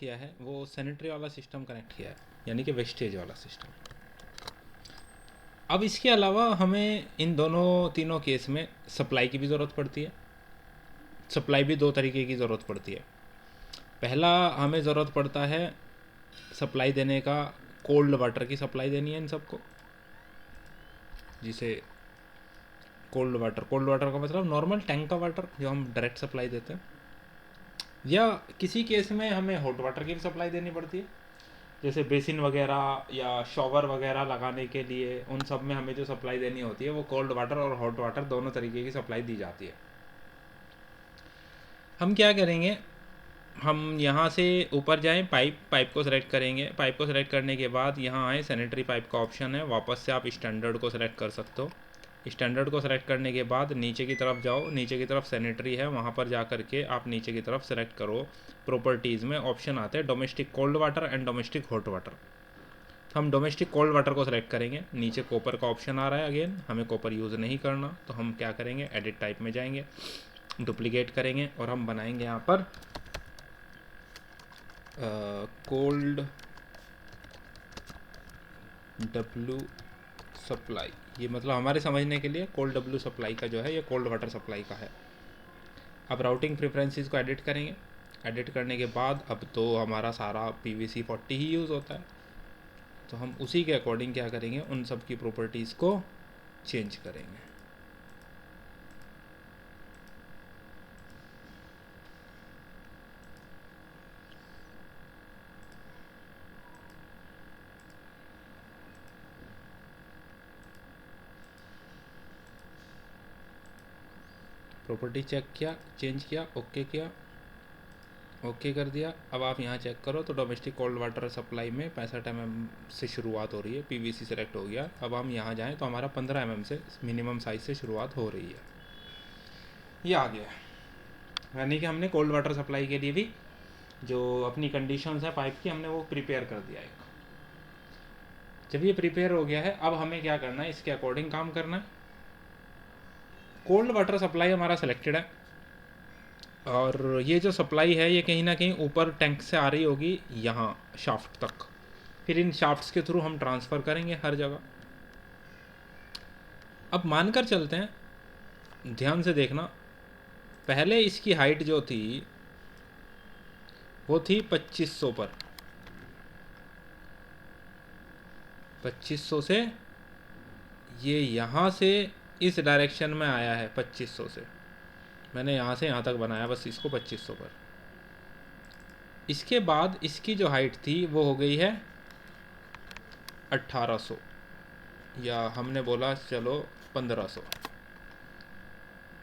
किया है वो सैनिटरी वाला सिस्टम कनेक्ट किया है, यानी कि वेस्टेज वाला सिस्टम। अब इसके अलावा हमें इन दोनों तीनों केस में सप्लाई की भी ज़रूरत पड़ती है। सप्लाई भी दो तरीके की ज़रूरत पड़ती है। पहला हमें ज़रूरत पड़ता है सप्लाई देने का, कोल्ड वाटर की सप्लाई देनी है इन सबको, जिसे कोल्ड वाटर का मतलब नॉर्मल टैंक का वाटर जो हम डायरेक्ट सप्लाई देते हैं, या किसी केस में हमें हॉट वाटर की भी सप्लाई देनी पड़ती है, जैसे बेसिन वगैरह या शॉवर वगैरह लगाने के लिए। उन सब में हमें जो सप्लाई देनी होती है वो कोल्ड वाटर और हॉट वाटर दोनों तरीके की सप्लाई दी जाती है। हम क्या करेंगे, हम यहाँ से ऊपर जाएं, पाइप को सेलेक्ट करेंगे। पाइप को सेलेक्ट करने के बाद यहाँ आए, सैनिटरी पाइप का ऑप्शन है, वापस से आप स्टैंडर्ड को सेलेक्ट कर सकते हो। स्टैंडर्ड को सेलेक्ट करने के बाद नीचे की तरफ जाओ, नीचे की तरफ सैनिटरी है, वहाँ पर जा कर के आप नीचे की तरफ सेलेक्ट करो। प्रॉपर्टीज़ में ऑप्शन आते हैं domestic cold water and domestic hot water. हम डोमेस्टिक कोल्ड वाटर को सेलेक्ट करेंगे। नीचे कॉपर का ऑप्शन आ रहा है, अगेन हमें कॉपर यूज़ नहीं करना, तो हम क्या करेंगे, एडिट टाइप में जाएंगे, डुप्लीकेट करेंगे और हम बनाएंगे यहाँ पर कोल्ड डब्लू सप्लाई। ये मतलब हमारे समझने के लिए कोल्ड डब्लू सप्लाई का जो है ये कोल्ड वाटर सप्लाई का है। अब राउटिंग प्रेफरेंसेस को एडिट करेंगे। एडिट करने के बाद अब तो हमारा सारा PVC40 ही यूज़ होता है, तो हम उसी के अकॉर्डिंग क्या करेंगे, उन सब की प्रॉपर्टीज़ को चेंज करेंगे। प्रॉपर्टी चेक किया, चेंज किया, ओके किया, ओके कर दिया। अब आप यहाँ चेक करो तो डोमेस्टिक कोल्ड वाटर सप्लाई में 65 mm से शुरुआत हो रही है, PVC सेलेक्ट हो गया। अब हम यहाँ जाएँ तो हमारा 15 mm से मिनिमम साइज़ से शुरुआत हो रही है, ये आ गया। यानी कि हमने कोल्ड वाटर सप्लाई के लिए भी जो अपनी कंडीशंस है पाइप की, हमने वो प्रिपेयर कर दिया है। जब ये प्रिपेयर हो गया है, अब हमें क्या करना है, इसके अकॉर्डिंग काम करना है। कोल्ड वाटर सप्लाई हमारा सिलेक्टेड है, और ये जो सप्लाई है ये कहीं ना कहीं ऊपर टैंक से आ रही होगी यहाँ शाफ्ट तक। फिर इन शाफ्ट्स के थ्रू हम ट्रांसफ़र करेंगे हर जगह। अब मानकर चलते हैं, ध्यान से देखना, पहले इसकी हाइट जो थी वो थी 2500 पर। 2500 से ये यहाँ से इस डायरेक्शन में आया है, 2500 से मैंने यहाँ से यहाँ तक बनाया बस इसको 2500 पर। इसके बाद इसकी जो हाइट थी वो हो गई है 1800, या हमने बोला चलो 1500।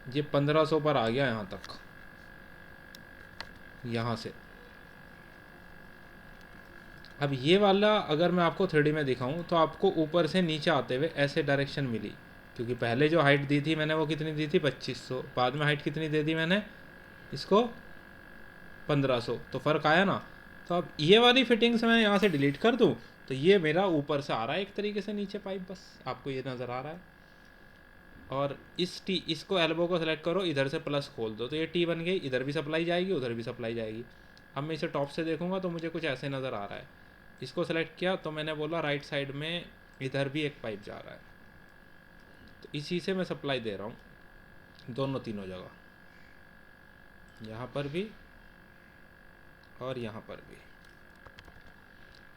ये 1500 पर आ गया यहाँ तक, यहाँ से। अब ये वाला अगर मैं आपको 3D में दिखाऊं तो आपको ऊपर से नीचे आते हुए ऐसे डायरेक्शन मिली, क्योंकि पहले जो हाइट दी थी मैंने वो कितनी दी थी, 2500। बाद में हाइट कितनी दे दी मैंने इसको, 1500, तो फ़र्क आया ना। तो अब ये वाली फिटिंग्स मैं यहाँ से डिलीट कर दूँ तो ये मेरा ऊपर से आ रहा है एक तरीके से नीचे पाइप, बस आपको ये नज़र आ रहा है। और इसको एल्बो को सेलेक्ट करो, इधर से प्लस खोल दो तो ये T बन गई, इधर भी सप्लाई जाएगी उधर भी सप्लाई जाएगी। अब मैं इसे टॉप से देखूंगा तो मुझे कुछ ऐसे नज़र आ रहा है। इसको सेलेक्ट किया तो मैंने बोला राइट साइड में इधर भी एक पाइप जा रहा है, तो इसी से मैं सप्लाई दे रहा हूँ दोनों तीनों जगह, यहाँ पर भी और यहाँ पर भी।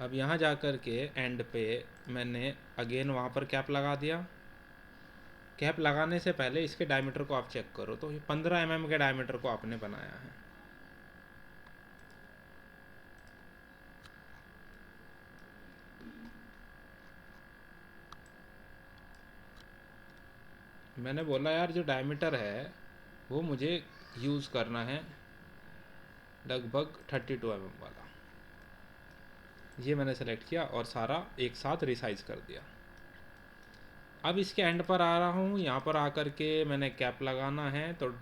अब यहाँ जा कर के एंड पे मैंने अगेन वहाँ पर कैप लगा दिया। कैप लगाने से पहले इसके डायमीटर को आप चेक करो तो ये 15 mm के डायमीटर को आपने बनाया है। मैंने बोला यार जो डायमीटर है वो मुझे यूज़ करना है लगभग 32 mm वाला। ये मैंने सेलेक्ट किया और सारा एक साथ रिसाइज कर दिया। अब इसके एंड पर आ रहा हूँ, यहाँ पर आकर के मैंने कैप लगाना है, तो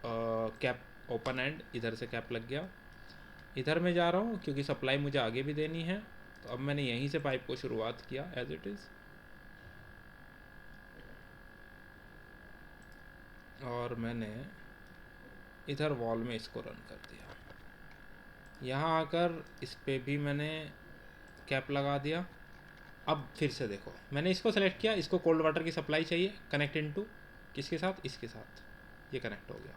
कैप ओपन एंड, इधर से कैप लग गया। इधर मैं जा रहा हूँ क्योंकि सप्लाई मुझे आगे भी देनी है, तो अब मैंने यहीं से पाइप को शुरुआत किया एज इट इज़, और मैंने इधर वॉल में इसको रन कर दिया। यहाँ आकर इस पे भी मैंने कैप लगा दिया। अब फिर से देखो, मैंने इसको सेलेक्ट किया, इसको कोल्ड वाटर की सप्लाई चाहिए, कनेक्ट इनटू किसके साथ, इसके साथ, ये कनेक्ट हो गया।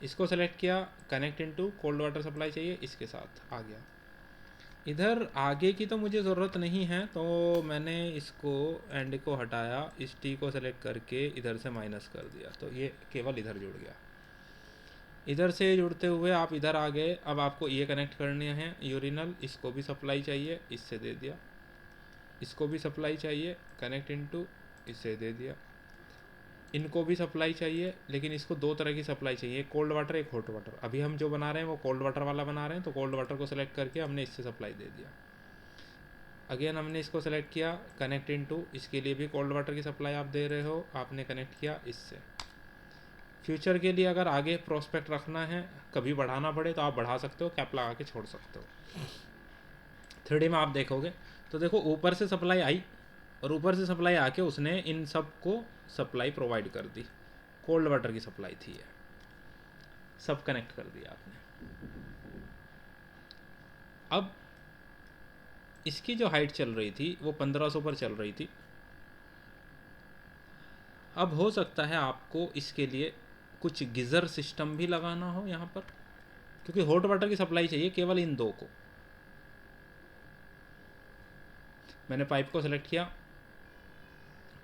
इसको सेलेक्ट किया, connect into cold water supply चाहिए, इसके साथ आ गया। इधर आगे की तो मुझे ज़रूरत नहीं है, तो मैंने इसको एंड को हटाया, इस टी को सेलेक्ट करके इधर से माइनस कर दिया, तो ये केवल इधर जुड़ गया। इधर से जुड़ते हुए आप इधर आ गए। अब आपको ये कनेक्ट करने हैं यूरिनल, इसको भी सप्लाई चाहिए, इससे दे दिया। इसको भी सप्लाई चाहिए, कनेक्ट इनटू, इससे दे दिया। इनको भी सप्लाई चाहिए, लेकिन इसको दो तरह की सप्लाई चाहिए, एक कोल्ड वाटर एक हॉट वाटर। अभी हम जो बना रहे हैं वो कोल्ड वाटर वाला बना रहे हैं, तो कोल्ड वाटर को सेलेक्ट करके हमने इससे सप्लाई दे दिया। अगेन हमने इसको सेलेक्ट किया, कनेक्ट इनटू, इसके लिए भी कोल्ड वाटर की सप्लाई आप दे रहे हो, आपने कनेक्ट किया इससे। फ्यूचर के लिए अगर आगे प्रोस्पेक्ट रखना है, कभी बढ़ाना पड़े तो आप बढ़ा सकते हो, कैप लगा के छोड़ सकते हो। 3D में आप देखोगे तो देखो ऊपर से सप्लाई आई, और ऊपर से सप्लाई आके उसने इन सब को सप्लाई प्रोवाइड कर दी। कोल्ड वाटर की सप्लाई थी ये, सब कनेक्ट कर दिया आपने। अब इसकी जो हाइट चल रही थी वो 1500 पर चल रही थी। अब हो सकता है आपको इसके लिए कुछ गीज़र सिस्टम भी लगाना हो यहाँ पर, क्योंकि हॉट वाटर की सप्लाई चाहिए केवल इन दो को। मैंने पाइप को सेलेक्ट किया,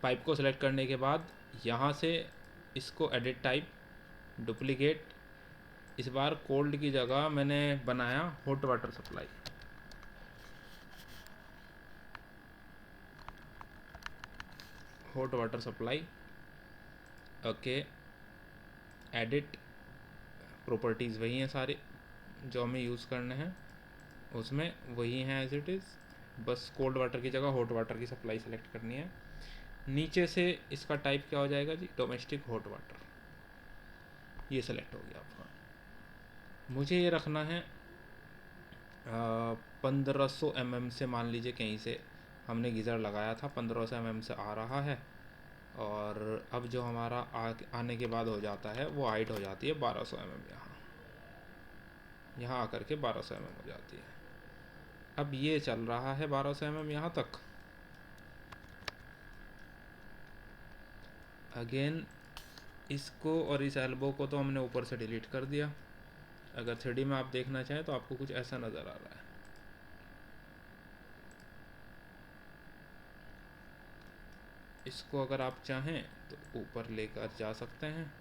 पाइप को सेलेक्ट करने के बाद यहाँ से इसको एडिट टाइप, डुप्लीकेट, इस बार कोल्ड की जगह मैंने बनाया hot water supply. Hot water supply, okay, edit, properties वही हैं सारे जो हमें यूज़ करने हैं, उसमें वही हैं एज इट इज़, बस कोल्ड वाटर की जगह हॉट वाटर की सप्लाई सेलेक्ट करनी है। नीचे से इसका टाइप क्या हो जाएगा जी, डोमेस्टिक हॉट वाटर, ये सेलेक्ट हो गया आपका। मुझे ये रखना है 1500 mm से, मान लीजिए कहीं से हमने गीज़र लगाया था, 1500 mm से आ रहा है, और अब जो हमारा आने के बाद हो जाता है वो हाइट हो जाती है 1200 mm, यहाँ आकर के 1200 mm हो जाती है। अब ये चल रहा है 1200 mm यहाँ तक। अगेन इसको और इस एल्बो को तो हमने ऊपर से डिलीट कर दिया। अगर 3D में आप देखना चाहें तो आपको कुछ ऐसा नज़र आ रहा है। इसको अगर आप चाहें तो ऊपर लेकर जा सकते हैं,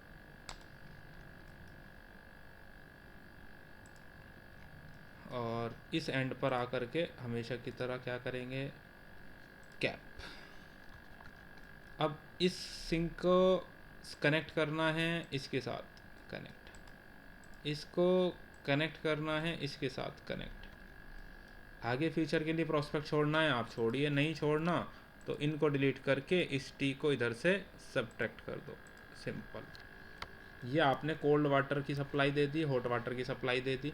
और इस एंड पर आकर के हमेशा की तरह क्या करेंगे, कैप। अब इस सिंक को कनेक्ट करना है इसके साथ, कनेक्ट, इसको कनेक्ट करना है इसके साथ, कनेक्ट। आगे फ्यूचर के लिए प्रोस्पेक्ट छोड़ना है आप छोड़िए, नहीं छोड़ना तो इनको डिलीट करके इस टी को इधर से सब्ट्रैक्ट कर दो, सिंपल। ये आपने कोल्ड वाटर की सप्लाई दे दी, हॉट वाटर की सप्लाई दे दी।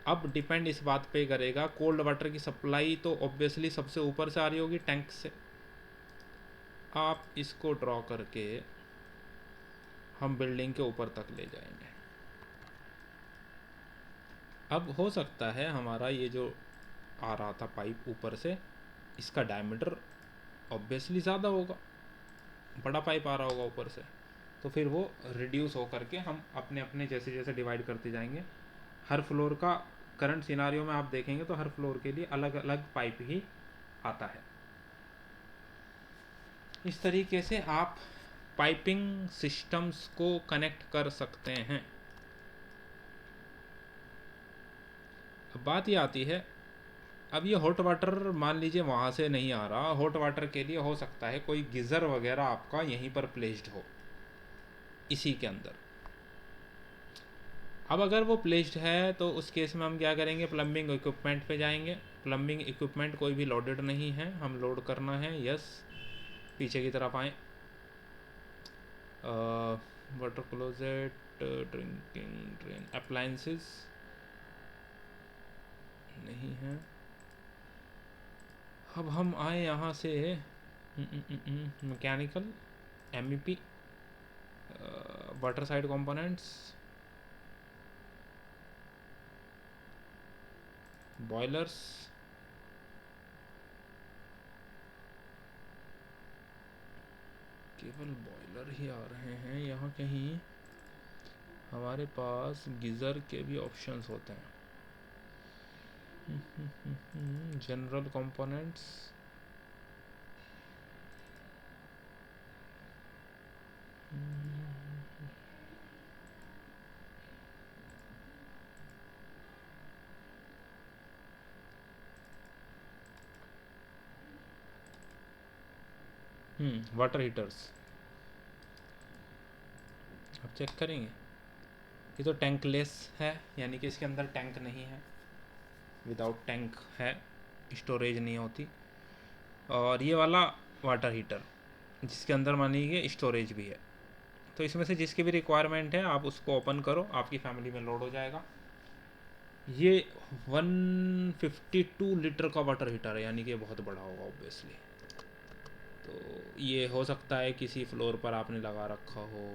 अब डिपेंड इस बात पे करेगा, कोल्ड वाटर की सप्लाई तो ऑब्वियसली सबसे ऊपर से आ रही होगी टैंक से। आप इसको ड्रॉ करके हम बिल्डिंग के ऊपर तक ले जाएंगे। अब हो सकता है हमारा ये जो आ रहा था पाइप ऊपर से, इसका डायमीटर ऑब्वियसली ज़्यादा होगा, बड़ा पाइप आ रहा होगा ऊपर से, तो फिर वो रिड्यूस हो करके हम अपने अपने जैसे जैसे डिवाइड करते जाएंगे। हर फ्लोर का करंट सिनारियो में आप देखेंगे तो हर फ्लोर के लिए अलग अलग पाइप ही आता है। इस तरीके से आप पाइपिंग सिस्टम्स को कनेक्ट कर सकते हैं। अब बात ये आती है, अब ये हॉट वाटर मान लीजिए वहाँ से नहीं आ रहा, हॉट वाटर के लिए हो सकता है कोई गीज़र वगैरह आपका यहीं पर प्लेस्ड हो इसी के अंदर। अब अगर वो प्लेस्ड है तो उस केस में हम क्या करेंगे, प्लम्बिंग इक्विपमेंट पे जाएंगे। प्लम्बिंग इक्विपमेंट कोई भी लोडेड नहीं है, हम लोड करना है, यस। पीछे की तरफ आएँ, water closet, drinking drain, appliances नहीं है। अब हम आए यहाँ से mechanical, MEP, water side components, boilers केवल बॉयलर ही आ रहे हैं यहाँ कहीं। हमारे पास गीज़र के भी ऑप्शंस होते हैं। General components, water heaters. अब चेक करेंगे। ये तो टैंकलेस है, यानी कि इसके अंदर टैंक नहीं है, विदाउट टैंक है, स्टोरेज नहीं होती। और ये वाला वाटर हीटर जिसके अंदर मानिए स्टोरेज भी है। तो इसमें से जिसकी भी रिक्वायरमेंट है आप उसको ओपन करो, आपकी फैमिली में लोड हो जाएगा। ये 152 लीटर का वाटर हीटर है, यानी कि बहुत बड़ा होगा ऑब्वियसली। तो ये हो सकता है किसी फ्लोर पर आपने लगा रखा हो,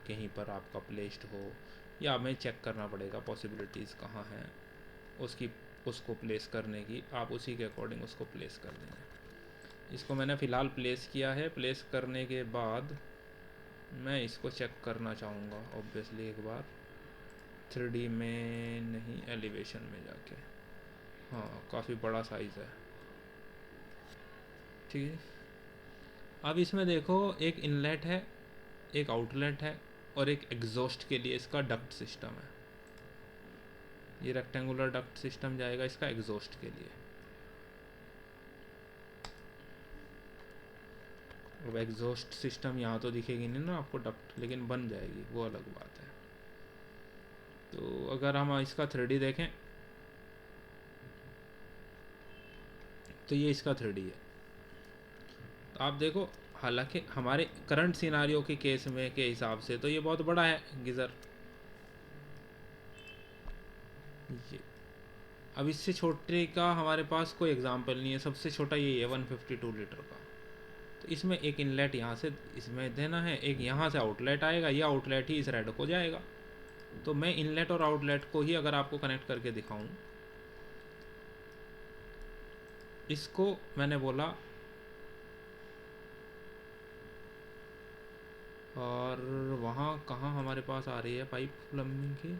कहीं पर आपका प्लेस्ड हो, या हमें चेक करना पड़ेगा पॉसिबिलिटीज़ कहाँ हैं उसको प्लेस करने की। आप उसी के अकॉर्डिंग उसको प्लेस कर देंगे। इसको मैंने फ़िलहाल प्लेस किया है। प्लेस करने के बाद मैं इसको चेक करना चाहूँगा ऑब्वियसली एक बार 3D में नहीं, एलिवेशन में जाके। हाँ, काफ़ी बड़ा साइज़ है। ठीक है, अब इसमें देखो एक इनलेट है, एक आउटलेट है, और एक एग्जॉस्ट के लिए इसका डक्ट सिस्टम है। ये रेक्टेंगुलर डक्ट सिस्टम जाएगा इसका एग्जॉस्ट के लिए। अब एग्जॉस्ट सिस्टम यहाँ तो दिखेगी नहीं ना आपको डक्ट, लेकिन बन जाएगी, वो अलग बात है। तो अगर हम इसका 3D देखें तो ये इसका 3D है। तो आप देखो, हालांकि हमारे करंट सिनारियो के केस में के हिसाब से तो ये बहुत बड़ा है गीज़र। ये अब इससे छोटे का हमारे पास कोई एग्जांपल नहीं है। सबसे छोटा ये है 152 लीटर का। तो इसमें एक इनलेट यहाँ से इसमें देना है, एक यहाँ से आउटलेट आएगा, ये आउटलेट ही इस रेड को जाएगा। तो मैं इनलेट और आउटलेट को ही अगर आपको कनेक्ट करके दिखाऊं, इसको मैंने बोला, और वहाँ कहाँ हमारे पास आ रही है पाइप प्लम्बिंग की,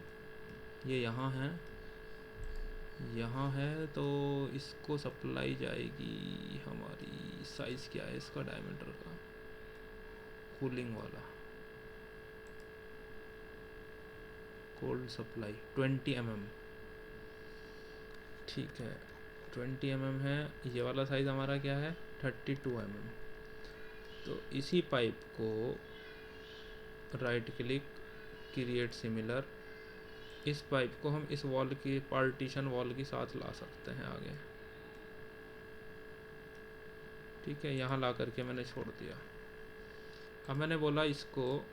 ये यहाँ है, यहाँ है। तो इसको सप्लाई जाएगी हमारी, साइज़ क्या है इसका डायमीटर का, कूलिंग वाला कोल्ड सप्लाई 20 mm। ठीक है, 20 mm है। ये वाला साइज़ हमारा क्या है, 32 mm। तो इसी पाइप को राइट क्लिक, क्रिएट सिमिलर, इस पाइप को हम इस वॉल की पार्टीशन वॉल के साथ ला सकते हैं आगे। ठीक है, यहाँ ला करके मैंने छोड़ दिया। अब मैंने बोला इसको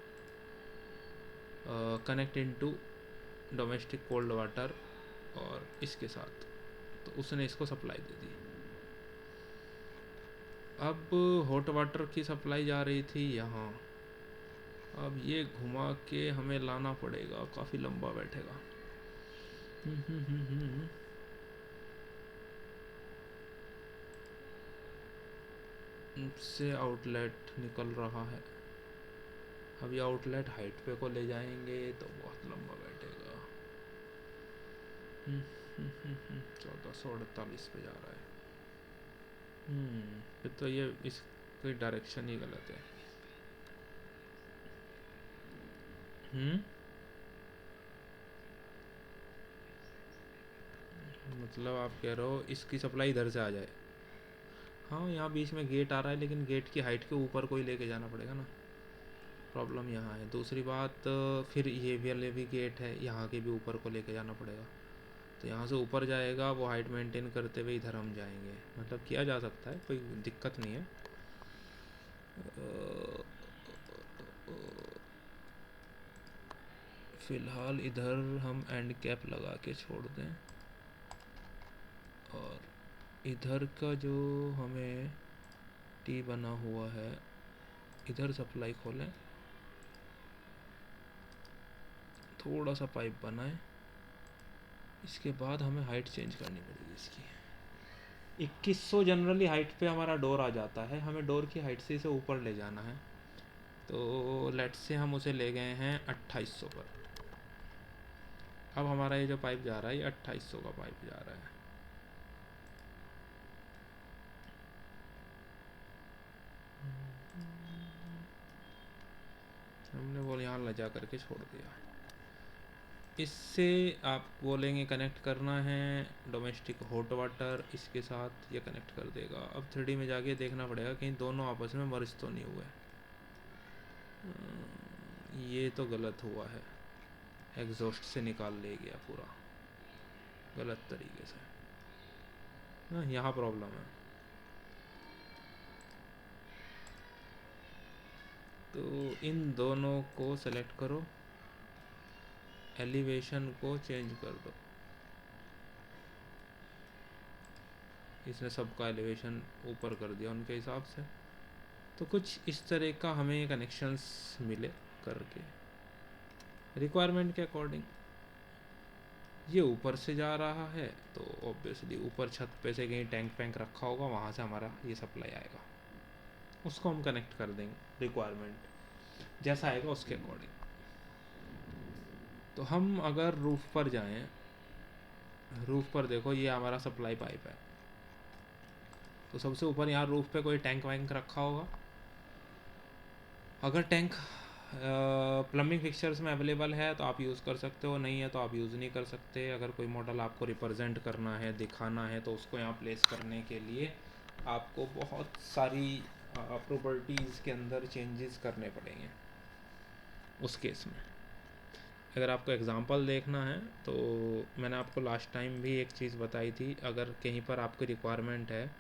connect into domestic cold water और इसके साथ, तो उसने इसको सप्लाई दे दी। अब हॉट वाटर की सप्लाई जा रही थी यहाँ, अब ये घुमा के हमें लाना पड़ेगा, काफ़ी लंबा बैठेगा। से आउटलेट निकल रहा है। अब ये आउटलेट हाइट पे को ले जाएंगे तो बहुत लंबा बैठेगा। 1448 पे जा रहा है। फिर तो ये इसकी डायरेक्शन ही गलत है। मतलब आप कह रहे हो इसकी सप्लाई इधर से आ जाए। हाँ, यहाँ बीच में गेट आ रहा है, लेकिन गेट की हाइट के ऊपर को ही लेके जाना पड़ेगा ना, प्रॉब्लम यहाँ है। दूसरी बात, फिर ये वाले भी गेट है, यहाँ के भी ऊपर को लेके जाना पड़ेगा। तो यहाँ से ऊपर जाएगा, वो हाइट मेंटेन करते हुए इधर हम जाएंगे। मतलब किया जा सकता है, कोई दिक्कत नहीं है। फ़िलहाल इधर हम एंड कैप लगा के छोड़ दें, और इधर का जो हमें टी बना हुआ है, इधर सप्लाई खोलें, थोड़ा सा पाइप बनाएं, इसके बाद हमें हाइट चेंज करनी पड़ेगी इसकी। 2100 जनरली हाइट पे हमारा डोर आ जाता है, हमें डोर की हाइट से इसे ऊपर ले जाना है। तो लेट्स से हम उसे ले गए हैं 2800 पर। अब हमारा ये जो पाइप जा रहा है ये 2800 का पाइप जा रहा है। हमने वो यहाँ ले जा करके छोड़ दिया। इससे आप बोलेंगे कनेक्ट करना है डोमेस्टिक हॉट वाटर, इसके साथ ये कनेक्ट कर देगा। अब 3D में जाके देखना पड़ेगा कहीं दोनों आपस में मर्ज तो नहीं हुए। ये तो गलत हुआ है, एग्जॉस्ट से निकाल ले गया पूरा गलत तरीके से। हाँ, यहाँ प्रॉब्लम है। तो इन दोनों को सेलेक्ट करो, एलिवेशन को चेंज कर दो। इसने सबका एलिवेशन ऊपर कर दिया उनके हिसाब से। तो कुछ इस तरह का हमें कनेक्शंस मिले करके रिक्वायरमेंट के अकॉर्डिंग। ये ऊपर से जा रहा है तो ऑब्वियसली ऊपर छत पे से कहीं टैंक वैंक रखा होगा, वहाँ से हमारा ये सप्लाई आएगा, उसको हम कनेक्ट कर देंगे रिक्वायरमेंट जैसा आएगा उसके अकॉर्डिंग। तो हम अगर रूफ पर जाएं, रूफ पर देखो ये हमारा सप्लाई पाइप है, तो सबसे ऊपर यहाँ रूफ पे कोई टैंक वैंक रखा होगा। अगर टैंक प्लम्बिंग फिक्चर्स में अवेलेबल है तो आप यूज़ कर सकते हो, नहीं है तो आप यूज़ नहीं कर सकते। अगर कोई मॉडल आपको रिप्रेजेंट करना है, दिखाना है, तो उसको यहाँ प्लेस करने के लिए आपको बहुत सारी प्रॉपर्टीज़ के अंदर चेंजेस करने पड़ेंगे उस केस में। अगर आपको एग्जांपल देखना है तो मैंने आपको लास्ट टाइम भी एक चीज़ बताई थी, अगर कहीं पर आपकी रिक्वायरमेंट है।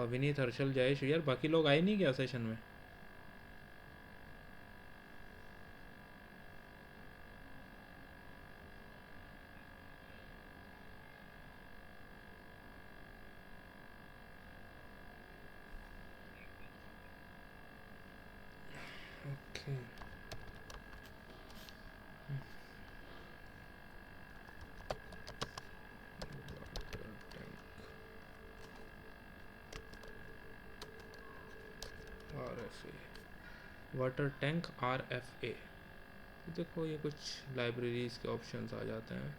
विनीत, हर्षल, जयेश यार, बाकी लोग आए नहीं क्या सेशन में? Okay, water tank RFA। देखो ये कुछ लाइब्रेरीज़ के ऑप्शंस आ जाते हैं,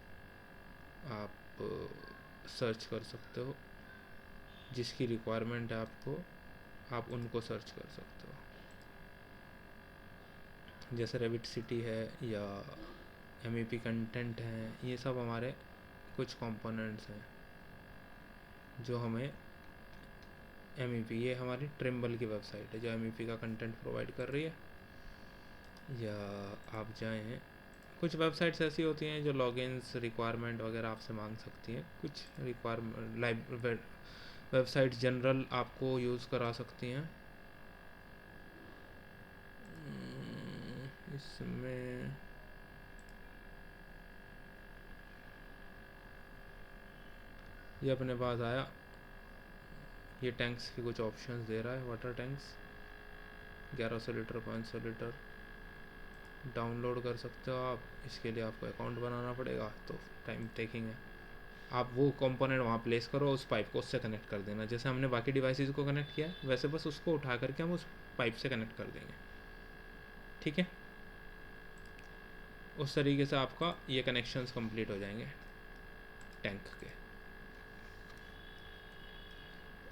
आप सर्च कर सकते हो जिसकी रिक्वायरमेंट है आपको, आप उनको सर्च कर सकते हो। जैसे रेविट सिटी है या MEP कंटेंट है, ये सब हमारे कुछ कंपोनेंट्स हैं जो हमें MEP, ये हमारी ट्रिम्बल की वेबसाइट है जो MEP का कंटेंट प्रोवाइड कर रही है। या आप जाएं, कुछ वेबसाइट्स ऐसी होती हैं जो लॉगिन्स रिक्वायरमेंट वगैरह आपसे मांग सकती हैं। कुछ रिक्वायरमेंट वेबसाइट जनरल आपको यूज़ करा सकती हैं। इसमें ये अपने पास आया, ये टैंक्स की कुछ ऑप्शंस दे रहा है। Water tanks 1100 litre, 500 litre download कर सकते हो आप। इसके लिए आपको अकाउंट बनाना पड़ेगा, तो टाइम टेकिंग है। आप वो कंपोनेंट वहाँ प्लेस करो, उस पाइप को उससे कनेक्ट कर देना। जैसे हमने बाकी डिवाइसेस को कनेक्ट किया है वैसे बस उसको उठा करके हम उस पाइप से कनेक्ट कर देंगे, ठीक है। उस तरीके से आपका ये कनेक्शंस कंप्लीट हो जाएंगे टैंक के।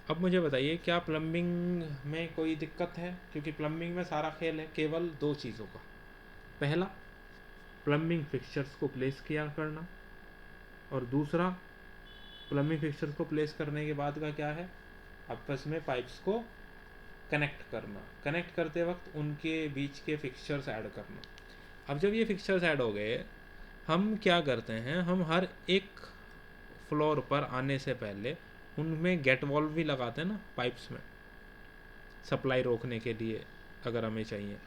अब मुझे बताइए क्या प्लम्बिंग में कोई दिक्कत है? क्योंकि प्लम्बिंग में सारा खेल है केवल दो चीज़ों का। पहला, प्लम्बिंग फिक्सचर्स को प्लेस किया करना, और दूसरा, प्लम्बिंग फिक्सचर्स को प्लेस करने के बाद का क्या है, आपस में पाइप्स को कनेक्ट करना। कनेक्ट करते वक्त उनके बीच के फिक्सचर्स ऐड करना। अब जब ये फिक्सचर्स ऐड हो गए, हम क्या करते हैं, हम हर एक फ्लोर पर आने से पहले उनमें गेट वॉल्व भी लगाते हैं ना पाइप्स में, सप्लाई रोकने के लिए अगर हमें चाहिए।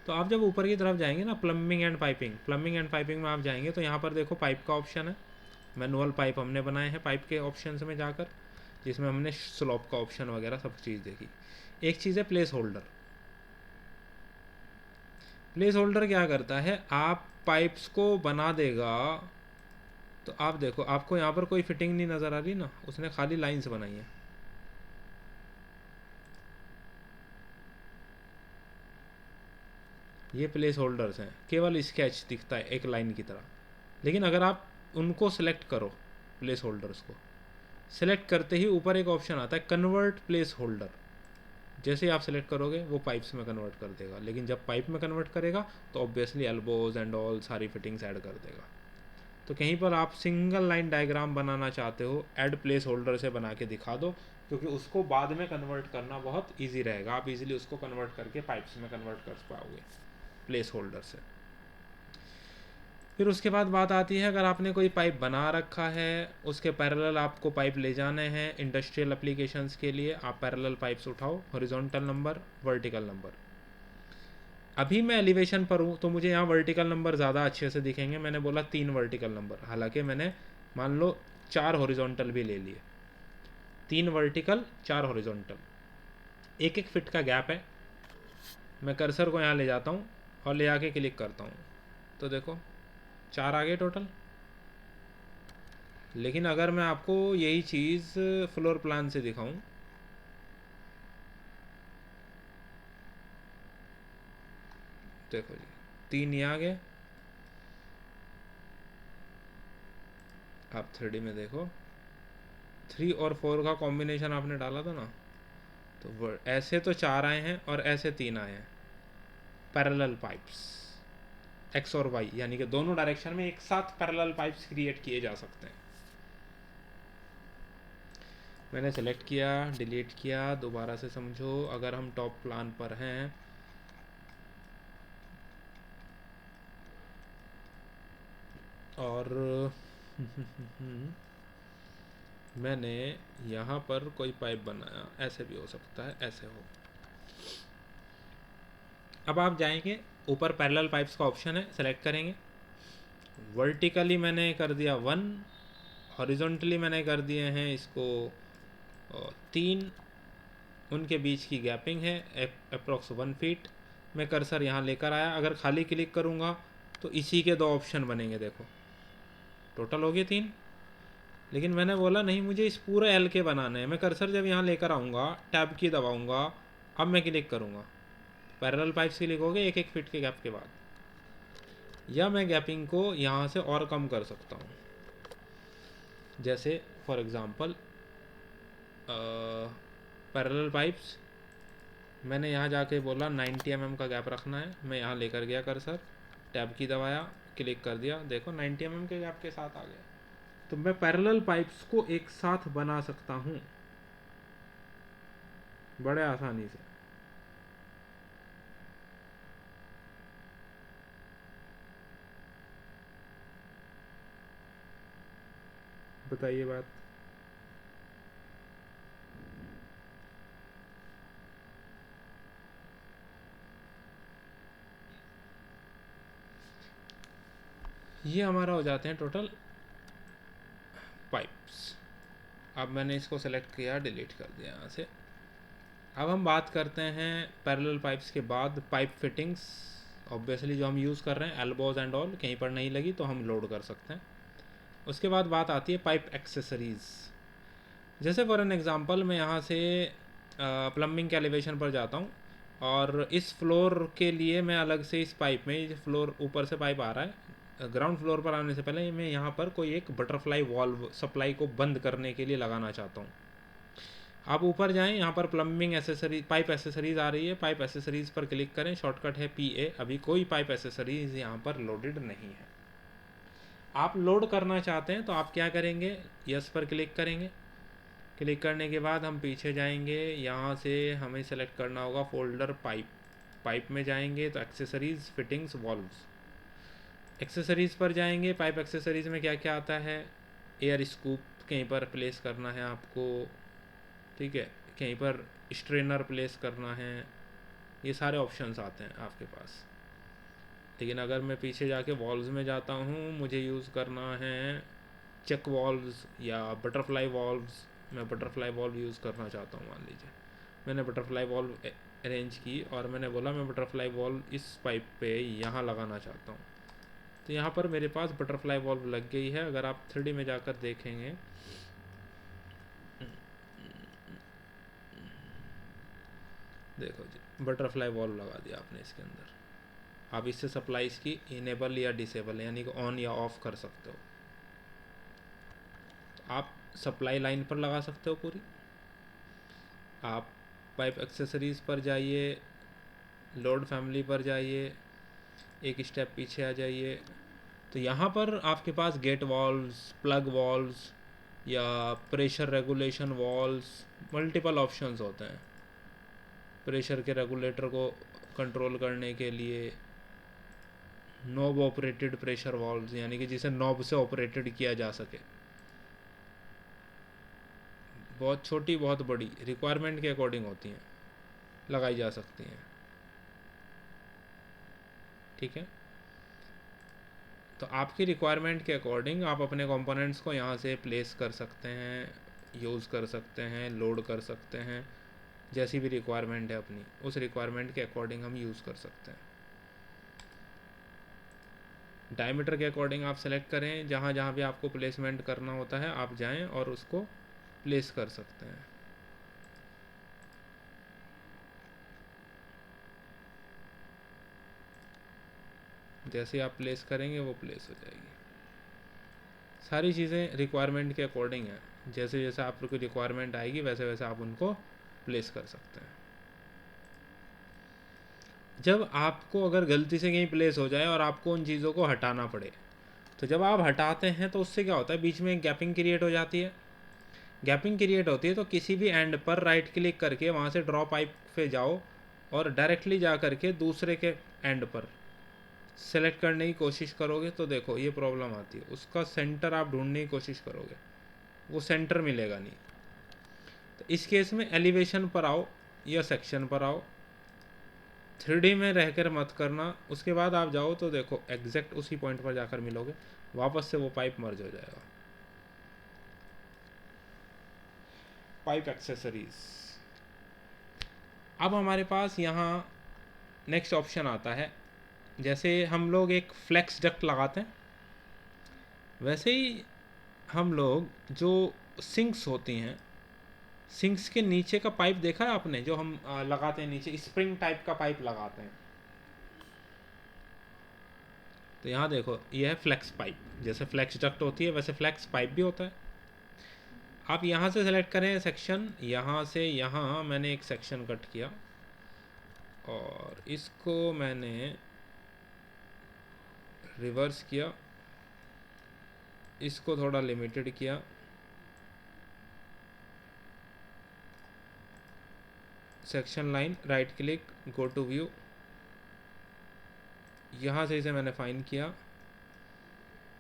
तो आप जब ऊपर की तरफ जाएंगे ना, प्लम्बिंग एंड पाइपिंग में आप जाएंगे तो यहाँ पर देखो पाइप का ऑप्शन है। मैनुअल पाइप हमने बनाए हैं पाइप के ऑप्शन में जाकर, जिसमें हमने स्लोप का ऑप्शन वगैरह सब चीज़ देखी। एक चीज़ है प्लेस होल्डर। प्लेस होल्डर क्या करता है, आप पाइप्स को बना देगा तो आप देखो, आपको यहाँ पर कोई फिटिंग नहीं नज़र आ रही ना, उसने खाली लाइंस बनाई है। ये प्लेस होल्डर्स हैं, केवल स्केच दिखता है एक लाइन की तरह। लेकिन अगर आप उनको सेलेक्ट करो, प्लेस होल्डर्स को सेलेक्ट करते ही ऊपर एक ऑप्शन आता है कन्वर्ट प्लेस होल्डर। जैसे ही आप सेलेक्ट करोगे वो पाइप्स में कन्वर्ट कर देगा, लेकिन जब पाइप में कन्वर्ट करेगा तो ऑब्वियसली एल्बोज एंड ऑल सारी फिटिंग्स ऐड कर देगा। तो कहीं पर आप सिंगल लाइन डायग्राम बनाना चाहते हो, ऐड प्लेस होल्डर से बना के दिखा दो, क्योंकि उसको बाद में कन्वर्ट करना बहुत ईजी रहेगा। आप इजीली उसको कन्वर्ट करके पाइप्स में कन्वर्ट कर पाओगे प्लेस होल्डर से। फिर उसके बाद बात आती है, अगर आपने कोई पाइप बना रखा है, उसके पैरेलल आपको पाइप ले जाने हैं इंडस्ट्रियल एप्लीकेशंस के लिए, आप पैरेलल पाइप्स उठाओ, हॉरिजॉन्टल नंबर, वर्टिकल नंबर। अभी मैं एलिवेशन पर हूँ तो मुझे यहाँ वर्टिकल नंबर ज़्यादा अच्छे से दिखेंगे। मैंने बोला 3 वर्टिकल नंबर, हालांकि मैंने मान लो 4 हॉरिजॉन्टल भी ले लिए। 3 वर्टिकल 4 हॉरिजॉन्टल, 1-1 फिट का गैप है। मैं कर्सर को यहाँ ले जाता हूँ और ले आके क्लिक करता हूँ, तो देखो 4 आ गए टोटल। लेकिन अगर मैं आपको यही चीज़ फ्लोर प्लान से दिखाऊं, देखो जी 3 ये आ गए। आप 3D में देखो, 3 और 4 का कॉम्बिनेशन आपने डाला था ना, तो ऐसे तो 4 आए हैं और ऐसे 3 आए हैं। पैरेलल पाइप्स एक्स और वाई, यानी कि दोनों डायरेक्शन में एक साथ पैरेलल पाइप्स क्रिएट किए जा सकते हैं। मैंने सेलेक्ट किया, डिलीट किया, दोबारा से समझो। अगर हम टॉप प्लान पर हैं और मैंने यहाँ पर कोई पाइप बनाया, ऐसे भी हो सकता है, ऐसे हो। अब आप जाएंगे ऊपर, पैरेलल पाइप्स का ऑप्शन है, सेलेक्ट करेंगे। वर्टिकली मैंने कर दिया 1, हॉरिजॉन्टली मैंने कर दिए हैं इसको 3, उनके बीच की गैपिंग है अप्रोक्स 1 फीट। मैं कर्सर यहाँ लेकर आया, अगर खाली क्लिक करूँगा तो इसी के 2 ऑप्शन बनेंगे, देखो टोटल हो गए 3। लेकिन मैंने बोला नहीं, मुझे इस पूरे एल के बनाने हैं। मैं कर्सर जब यहाँ लेकर आऊँगा, टैब की दबाऊँगा, अब मैं क्लिक करूँगा, पैरेलल पाइप्स क्लिक हो गए 1-1 फीट के गैप के बाद। या मैं गैपिंग को यहाँ से और कम कर सकता हूँ, जैसे फॉर एग्ज़ाम्पल पैरेलल पाइप्स, मैंने यहाँ जाके बोला 90 mm का गैप रखना है। मैं यहाँ लेकर गया कर्सर, टैब की दबाया, क्लिक कर दिया, देखो 90 mm के गैप के साथ आ गया। तो मैं पैरेलल पाइप्स को एक साथ बना सकता हूँ बड़े आसानी से। बताइए बात। ये हमारा हो जाते हैं टोटल पाइप्स। अब मैंने इसको सेलेक्ट किया, डिलीट कर दिया यहाँ से। अब हम बात करते हैं पैरेलल पाइप्स के बाद पाइप फिटिंग्स। ऑब्वियसली जो हम यूज़ कर रहे हैं एल्बोज एंड ऑल, कहीं पर नहीं लगी तो हम लोड कर सकते हैं। उसके बाद बात आती है पाइप एक्सेसरीज़। जैसे फॉर एन एग्ज़ाम्पल, मैं यहाँ से प्लम्बिंग के एलिवेशन पर जाता हूँ और इस फ्लोर के लिए मैं अलग से इस पाइप में, ये फ्लोर ऊपर से पाइप आ रहा है, ग्राउंड फ्लोर पर आने से पहले मैं यहाँ पर कोई एक बटरफ्लाई वॉल्व सप्लाई को बंद करने के लिए लगाना चाहता हूँ। आप ऊपर जाएं, यहाँ पर प्लम्बिंग एसेसरीज, पाइप एसेसरीज आ रही है, पाइप एसेसरीज पर क्लिक करें, शॉर्टकट है PA। अभी कोई पाइप एसेसरीज यहाँ पर लोडेड नहीं है। आप लोड करना चाहते हैं तो आप क्या करेंगे, यस पर क्लिक करेंगे। क्लिक करने के बाद हम पीछे जाएंगे, यहाँ से हमें सेलेक्ट करना होगा फोल्डर पाइप। पाइप में जाएंगे तो एक्सेसरीज, फिटिंग्स, वॉल्व्स। एक्सेसरीज़ पर जाएंगे, पाइप एक्सेसरीज़ में क्या क्या आता है, एयर स्कूप कहीं पर प्लेस करना है आपको, ठीक है, कहीं पर स्ट्रेनर प्लेस करना है, ये सारे ऑप्शंस आते हैं आपके पास। लेकिन अगर मैं पीछे जाके वॉल्व्स में जाता हूँ, मुझे यूज़ करना है चेक वॉल्व्स या बटरफ्लाई वॉल्व्स। मैं बटरफ्लाई वॉल्व यूज़ करना चाहता हूँ, मान लीजिए मैंने बटरफ्लाई वॉल्व अरेंज की और मैंने बोला मैं बटरफ्लाई वॉल्व इस पाइप पे यहाँ लगाना चाहता हूँ। तो यहाँ पर मेरे पास बटरफ्लाई वॉल्व लग गई है। अगर आप 3D में जाकर देखेंगे, देखो जी बटरफ्लाई वॉल्व लगा दिया आपने इसके अंदर। आप इससे सप्लाई इसकी इनेबल या डिसेबल यानी कि ऑन या ऑफ कर सकते हो। तो आप सप्लाई लाइन पर लगा सकते हो पूरी। आप पाइप एक्सेसरीज़ पर जाइए, लोड फैमिली पर जाइए, एक स्टेप पीछे आ जाइए। तो यहाँ पर आपके पास गेट वॉल्व्स, प्लग वॉल्व्स या pressure regulation valves, multiple options होते हैं। प्रेशर के रेगुलेटर को कंट्रोल करने के लिए नॉब ऑपरेटेड प्रेशर वॉल्व्स, यानी कि जिसे नॉब से ऑपरेटेड किया जा सके। बहुत छोटी बहुत बड़ी रिक्वायरमेंट के अकॉर्डिंग होती हैं, लगाई जा सकती हैं। ठीक है, तो आपकी रिक्वायरमेंट के अकॉर्डिंग आप अपने कंपोनेंट्स को यहाँ से प्लेस कर सकते हैं, यूज़ कर सकते हैं, लोड कर सकते हैं। जैसी भी रिक्वायरमेंट है अपनी, उस रिक्वायरमेंट के अकॉर्डिंग हम यूज़ कर सकते हैं। डायमीटर के अकॉर्डिंग आप सेलेक्ट करें, जहाँ जहाँ भी आपको प्लेसमेंट करना होता है आप जाएं और उसको प्लेस कर सकते हैं। जैसे आप प्लेस करेंगे वो प्लेस हो जाएगी। सारी चीज़ें रिक्वायरमेंट के अकॉर्डिंग है, जैसे जैसे आपको रिक्वायरमेंट आएगी वैसे वैसे आप उनको प्लेस कर सकते हैं। जब आपको अगर गलती से कहीं प्लेस हो जाए और आपको उन चीज़ों को हटाना पड़े, तो जब आप हटाते हैं तो उससे क्या होता है, बीच में एक गैपिंग क्रिएट हो जाती है। गैपिंग क्रिएट होती है तो किसी भी एंड पर राइट क्लिक करके वहाँ से ड्रॉ पाइप पे जाओ और डायरेक्टली जा करके दूसरे के एंड पर सेलेक्ट करने की कोशिश करोगे तो देखो ये प्रॉब्लम आती है। उसका सेंटर आप ढूंढने की कोशिश करोगे, वो सेंटर मिलेगा नहीं। तो इस केस में एलिवेशन पर आओ या सेक्शन पर आओ, 3D में रहकर मत करना। उसके बाद आप जाओ तो देखो एग्जैक्ट उसी पॉइंट पर जाकर मिलोगे, वापस से वो पाइप मर्ज हो जाएगा। Pipe accessories. अब हमारे पास यहाँ नेक्स्ट ऑप्शन आता है। जैसे हम लोग एक फ्लेक्स डक्ट लगाते हैं, वैसे ही हम लोग जो सिंक्स होती हैं, सिंक्स के नीचे का पाइप देखा है आपने, जो हम लगाते हैं नीचे स्प्रिंग टाइप का पाइप लगाते हैं। तो यहाँ देखो ये है फ्लेक्स पाइप। जैसे फ्लेक्स डक्ट होती है वैसे फ्लेक्स पाइप भी होता है। आप यहाँ से सेलेक्ट करें सेक्शन, यहाँ से यहाँ मैंने एक सेक्शन कट किया और इसको मैंने रिवर्स किया, इसको थोड़ा लिमिटेड किया, section line, right click, go to view, यहाँ से इसे मैंने फाइन किया।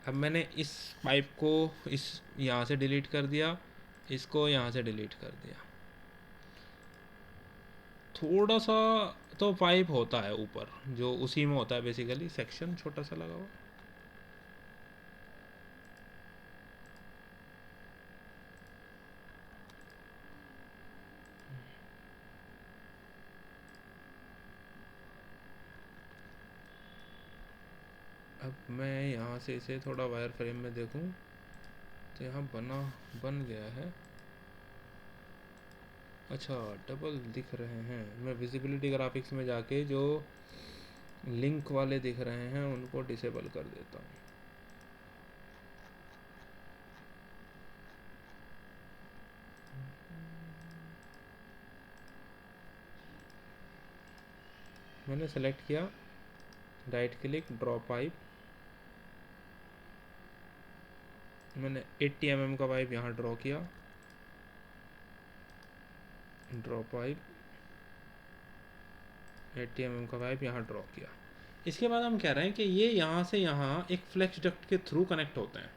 अब मैंने इस पाइप को इस यहाँ से डिलीट कर दिया, इसको यहाँ से डिलीट कर दिया। थोड़ा सा तो पाइप होता है ऊपर, जो उसी में होता है बेसिकली, सेक्शन छोटा सा लगा हुआ। अब मैं यहाँ से इसे थोड़ा वायर फ्रेम में देखूँ तो यहाँ बन गया है। अच्छा डबल दिख रहे हैं। मैं विजिबिलिटी ग्राफिक्स में जाके जो लिंक वाले दिख रहे हैं उनको डिसेबल कर देता हूँ। मैंने सेलेक्ट किया, राइट क्लिक, ड्रॉ पाइप, मैंने 80 mm का पाइप यहाँ ड्रॉ किया, ड्रॉ पाइप, 80 mm का पाइप यहाँ ड्रॉ किया। इसके बाद हम कह रहे हैं कि ये यहाँ से यहाँ एक फ्लेक्स डक्ट के थ्रू कनेक्ट होते हैं।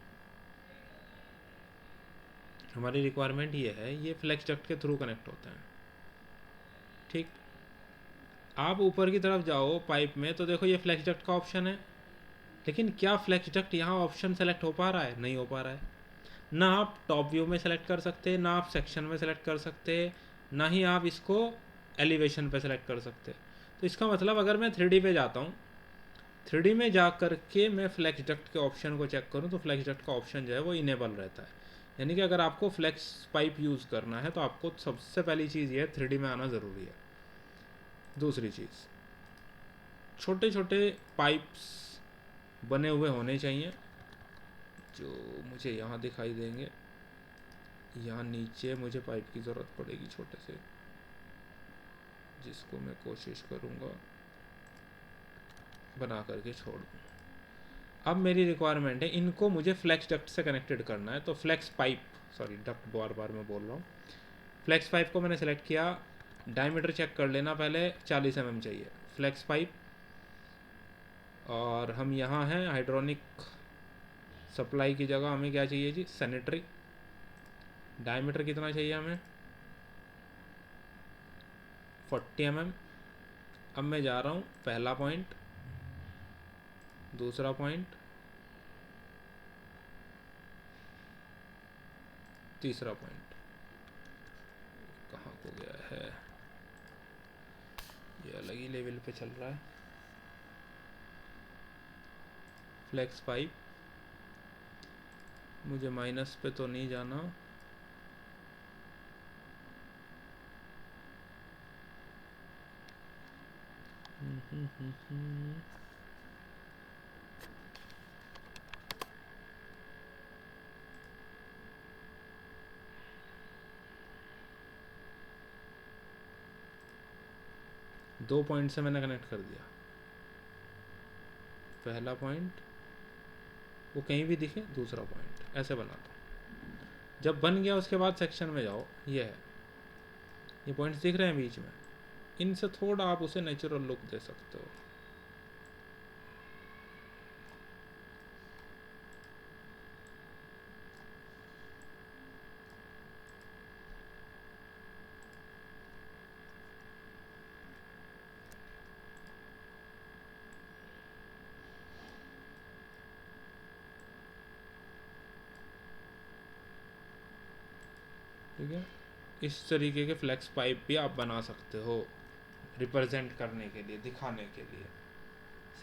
हमारी रिक्वायरमेंट ये है, ये फ्लेक्स डक्ट के थ्रू कनेक्ट होते हैं। ठीक, आप ऊपर की तरफ जाओ पाइप में तो देखो ये फ्लेक्स डक्ट का ऑप्शन है, लेकिन क्या फ्लेक्स डक्ट यहाँ ऑप्शन सेलेक्ट हो पा रहा है? नहीं हो पा रहा है। ना आप टॉप व्यू में सेलेक्ट कर सकते, ना आप सेक्शन में सेलेक्ट कर सकते, ना ही आप इसको एलिवेशन पे सेलेक्ट कर सकते। तो इसका मतलब अगर मैं 3D पे जाता हूँ 3D में जा कर के मैं फ्लेक्स डक्ट के ऑप्शन को चेक करूँ तो फ्लेक्स डक्ट का ऑप्शन जो है वो इनेबल रहता है। यानी कि अगर आपको फ्लेक्स पाइप यूज़ करना है तो आपको सबसे पहली चीज़ ये है 3D में आना ज़रूरी है। दूसरी चीज़, छोटे छोटे पाइप्स बने हुए होने चाहिए जो मुझे यहाँ दिखाई देंगे। यहाँ नीचे मुझे पाइप की ज़रूरत पड़ेगी छोटे से, जिसको मैं कोशिश करूँगा बना करके छोड़ दूँ। अब मेरी रिक्वायरमेंट है, इनको मुझे फ्लेक्स डक्ट से कनेक्टेड करना है। तो फ्लेक्स पाइप, सॉरी डक्ट बार बार मैं बोल रहा हूँ। फ्लेक्स पाइप को मैंने सेलेक्ट किया, डायमीटर चेक कर लेना पहले, 40 mm चाहिए फ्लेक्स पाइप। और हम यहाँ हैं हाइड्रोनिक सप्लाई की जगह हमें क्या चाहिए जी, सैनिटरी। डायमीटर कितना चाहिए हमें, 40 mm। अब मैं जा रहा हूँ पहला पॉइंट, दूसरा पॉइंट, तीसरा पॉइंट। कहाँ को गया है, ये अलग ही लेवल पे चल रहा है। फ्लेक्स पाइप, मुझे माइनस पे तो नहीं जाना, दो पॉइंट से मैंने कनेक्ट कर दिया। पहला पॉइंट, वो कहीं भी दिखे, दूसरा पॉइंट, ऐसे बनाता हूँ। जब बन गया उसके बाद सेक्शन में जाओ, ये है, ये पॉइंट्स दिख रहे हैं बीच में, इनसे थोड़ा आप उसे नेचुरल लुक दे सकते हो। ठीक है, इस तरीके के फ्लेक्स पाइप भी आप बना सकते हो रिप्रेजेंट करने के लिए, दिखाने के लिए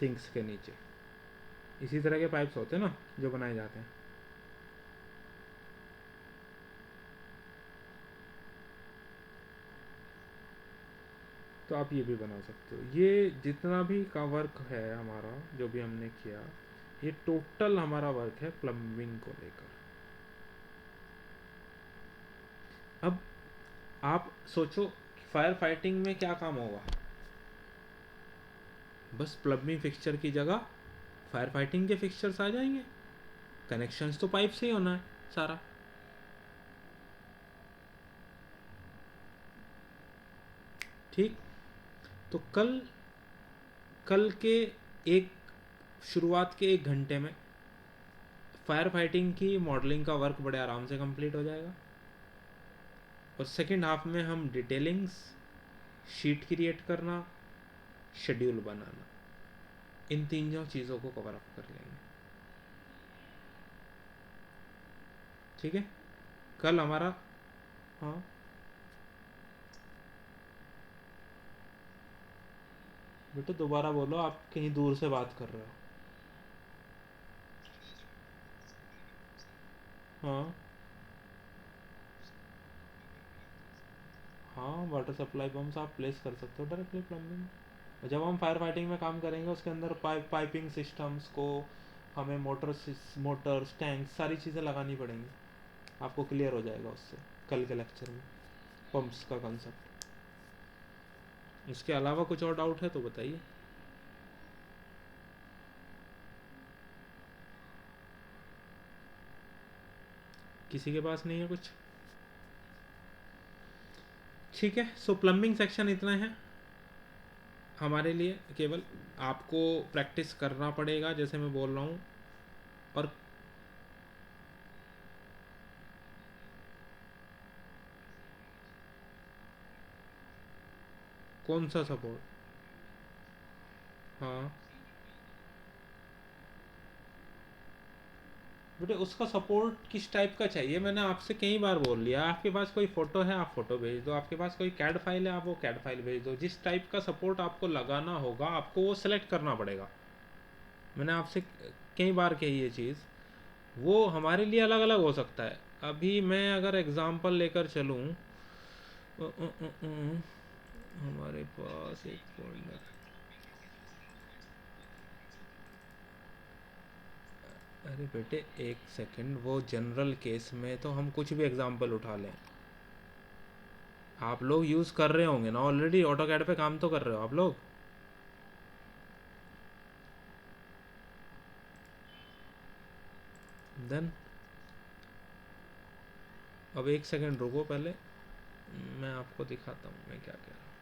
सिंक्स के नीचे। इसी तरह के पाइप्स होते हैं ना जो बनाए जाते हैं। तो आप ये भी बना सकते हो। ये जितना भी का वर्क है हमारा, जो भी हमने किया, ये टोटल हमारा वर्क है प्लम्बिंग को लेकर। अब आप सोचो फायर फाइटिंग में क्या काम होगा, बस प्लम्बिंग फिक्सचर की जगह फायर फाइटिंग के फिक्सचर्स आ जाएंगे। कनेक्शंस तो पाइप से ही होना है सारा। ठीक, तो कल के एक शुरुआत के 1 घंटे में फायर फाइटिंग की मॉडलिंग का वर्क बड़े आराम से कंप्लीट हो जाएगा। और सेकेंड हाफ में हम डिटेलिंग्स, शीट क्रिएट करना, शेड्यूल बनाना, इन तीनों चीज़ों को कवर अप कर लेंगे। ठीक है, कल हमारा, हाँ बेटा दोबारा बोलो, आप कहीं दूर से बात कर रहे हो। हाँ हाँ, वाटर सप्लाई पम्प्स आप प्लेस कर सकते हो डायरेक्टली प्लम्बिंग। और जब हम फायर फाइटिंग में काम करेंगे उसके अंदर पाइपिंग सिस्टम्स को हमें मोटर्स टैंक सारी चीज़ें लगानी पड़ेंगी। आपको क्लियर हो जाएगा उससे कल के लेक्चर में पंप्स का कंसेप्ट। इसके अलावा कुछ और डाउट है तो बताइए। किसी के पास नहीं है कुछ? ठीक है, सो प्लम्बिंग सेक्शन इतना है हमारे लिए। केवल आपको प्रैक्टिस करना पड़ेगा जैसे मैं बोल रहा हूँ। और कौन सा सपोर्ट? हाँ बेटे, उसका सपोर्ट किस टाइप का चाहिए मैंने आपसे कई बार बोल लिया। आपके पास कोई फ़ोटो है आप फ़ोटो भेज दो, आपके पास कोई कैड फाइल है आप वो कैड फाइल भेज दो। जिस टाइप का सपोर्ट आपको लगाना होगा आपको वो सिलेक्ट करना पड़ेगा। मैंने आपसे कई बार कही ये चीज़, वो हमारे लिए अलग अलग हो सकता है। अभी मैं अगर एग्ज़ाम्पल लेकर चलूँ, हमारे पास एक फोल्डर, अरे बेटे एक सेकंड, वो जनरल केस में तो हम कुछ भी एग्जांपल उठा लें। आप लोग यूज़ कर रहे होंगे ना ऑलरेडी, ऑटो कैड पे काम तो कर रहे हो आप लोग। देन अब एक सेकंड रुको, पहले मैं आपको दिखाता हूँ मैं क्या कह रहा हूँ।